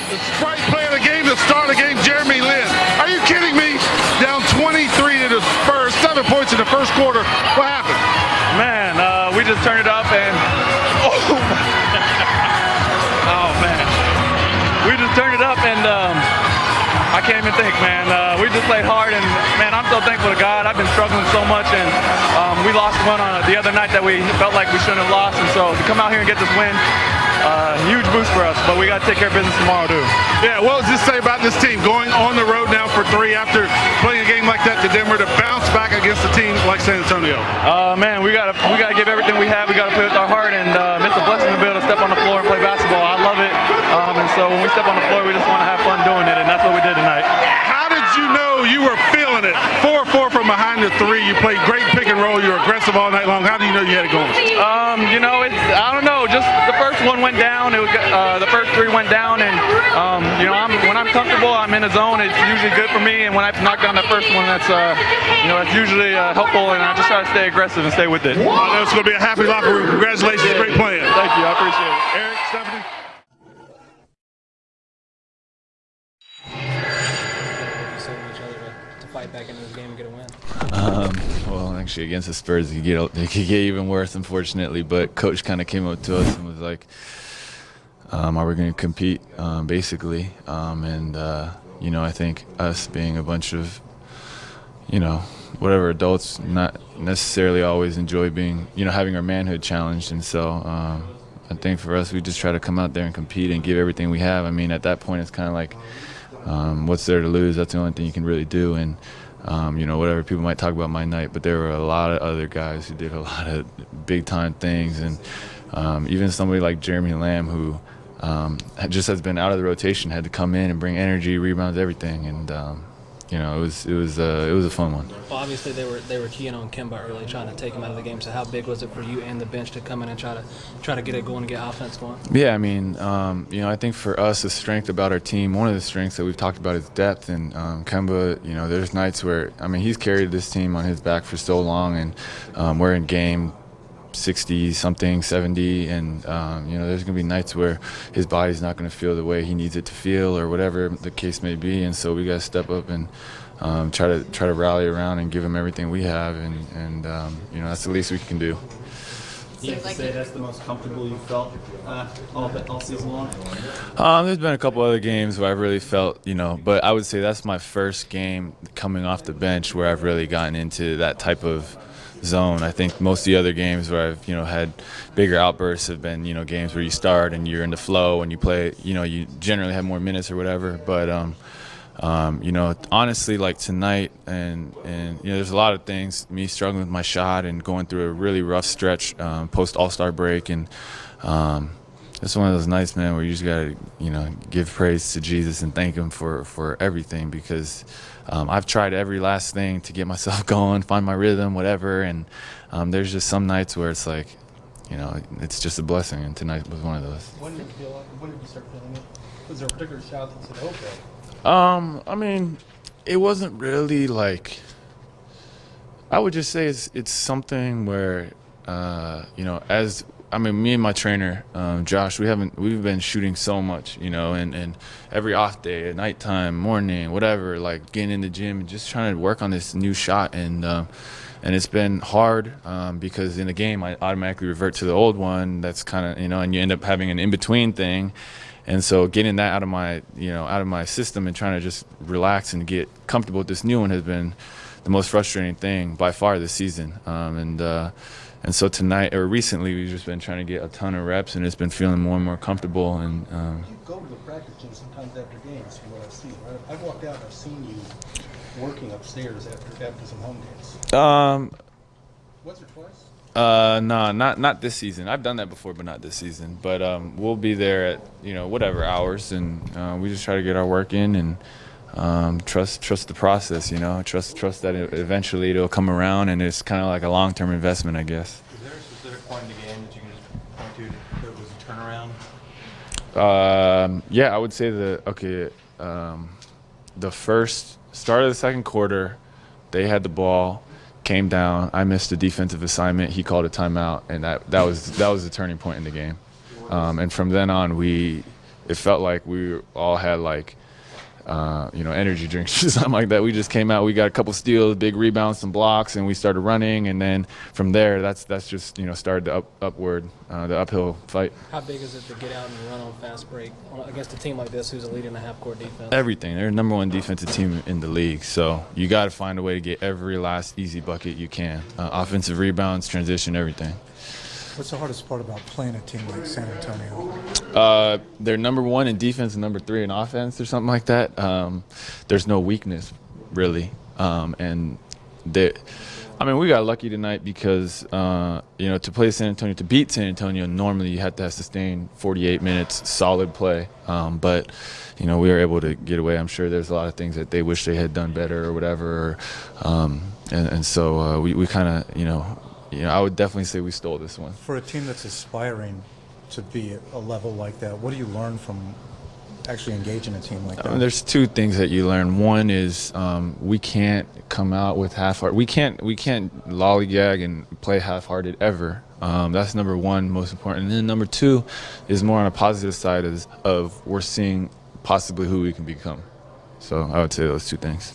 The right play of the game to start the game, Jeremy Lin. Are you kidding me? Down 23 to the Spurs, 7 points in the first quarter. What happened? Man, we just turned it up and oh man, we just turned it up and I can't even think, man. We just played hard and man, I'm so thankful to God. I've been struggling so much and we lost one on the other night that we felt like we shouldn't have lost, and so to come out here and get this win. Huge boost for us, but we got to take care of business tomorrow, too. Yeah, what does this say about this team going on the road now for 3 after playing a game like that to Denver to bounce back against a team like San Antonio? Man, we gotta give everything we have. We gotta play with our heart, and it's a blessing to be able to step on the floor and play basketball. I love it, and so when we step on the floor, we just want to have fun doing it, and that's what we did tonight. How did you know you were feeling it? 4-4 from behind the 3. You played great pick and roll. You were aggressive all night long. How do you know you had it going? You know, I don't know. Just the first one went down. It was the first 3 went down, and you know, when I'm comfortable, I'm in the zone. It's usually good for me, and when I knock down that first one, that's you know, it's usually helpful, and I just try to stay aggressive and stay with it. I know it's going to be a happy locker room. Congratulations, great playing. Thank you, I appreciate it. Eric, Stephanie. Fight back into this game and get a win? Well, actually, against the Spurs, it could get even worse, unfortunately. But coach kind of came up to us and was like, "Are we going to compete?" Basically, and you know, I think us being a bunch of, you know, whatever adults, not necessarily always enjoy being, you know, having our manhood challenged, and so. I think for us, we just try to come out there and compete and give everything we have. I mean, at that point, it's kind of like, what's there to lose? That's the only thing you can really do. And, you know, whatever people might talk about my night, but there were a lot of other guys who did a lot of big-time things. And even somebody like Jeremy Lamb, who just has been out of the rotation, had to come in and bring energy, rebounds, everything. And, you know, it was a fun one. Well, obviously they were keying on Kemba early, trying to take him out of the game. So how big was it for you and the bench to come in and try to get it going and get offense going? Yeah, I mean, you know, I think for us, the strength about our team, one of the strengths that we've talked about is depth. And Kemba, you know, there's nights where, I mean, he's carried this team on his back for so long, and we're in game 60-something, 70, and you know, there's going to be nights where his body's not going to feel the way he needs it to feel, or whatever the case may be, and so we got to step up and try to rally around and give him everything we have, and you know, that's the least we can do. You have to say that's the most comfortable you felt all season long? There's been a couple other games where I've really felt, you know, but I would say that's my first game coming off the bench where I've really gotten into that type of zone. I think most of the other games where I've, you know, had bigger outbursts have been, you know, games where you start and you're in the flow and you play, you know, you generally have more minutes or whatever. But you know, honestly, like tonight, and you know, there's a lot of things. Me struggling with my shot and going through a really rough stretch post All-Star break, and it's one of those nights, man, where you just gotta, you know, give praise to Jesus and thank Him for everything, because I've tried every last thing to get myself going, find my rhythm, whatever, and there's just some nights where it's like, you know, it's just a blessing, and tonight was one of those. When did you start feeling it? Was there a particular shot that said, okay? I mean, it wasn't really like, I would just say it's something where, you know, as, I mean, me and my trainer, Josh, we've been shooting so much, you know, and every off day, at nighttime, morning, whatever, like getting in the gym and just trying to work on this new shot, and it's been hard because in the game I automatically revert to the old one. That's kind of, you know, and you end up having an in-between thing. And so getting that out of my system and trying to just relax and get comfortable with this new one has been the most frustrating thing by far this season. And so tonight, or recently, we've just been trying to get a ton of reps, and it's been feeling more and more comfortable. And you go to the practice gym sometimes after games, from what I've seen, right? I've walked out and I've seen you working upstairs after some home games. Once or twice? No, not this season. I've done that before, but not this season. But we'll be there at, you know, whatever hours, and we just try to get our work in and trust the process. You know, trust that eventually it'll come around, and it's kind of like a long-term investment, I guess. Is there a specific point in the game that you can just point to that was a turnaround? Yeah, I would say the first start of the second quarter, they had the ball. Came down. I missed a defensive assignment. He called a timeout, and that was the turning point in the game. And from then on, it felt like we all had like energy drinks or something like that. We just came out, we got a couple steals, big rebounds, some blocks, and we started running. And then from there, that's just started the the uphill fight. How big is it to get out and run on fast break against a team like this, who's a leader in the half-court defense? Everything. They're the #1 defensive team in the league, so you got to find a way to get every last easy bucket you can. Offensive rebounds, transition, everything. What's the hardest part about playing a team like San Antonio? They're #1 in defense and #3 in offense or something like that. There's no weakness, really. We got lucky tonight because, to play San Antonio, to beat San Antonio, normally you have to have sustained 48 minutes, solid play. But we were able to get away. I'm sure there's a lot of things that they wish they had done better or whatever. So we kind of, I would definitely say we stole this one. For a team that's aspiring to be at a level like that, what do you learn from actually engaging a team like that? There's two things that you learn. One is we can't come out with half-hearted. We can't lollygag and play half-hearted ever. That's #1, most important. And then #2 is more on a positive side of we're seeing possibly who we can become. So I would say those two things.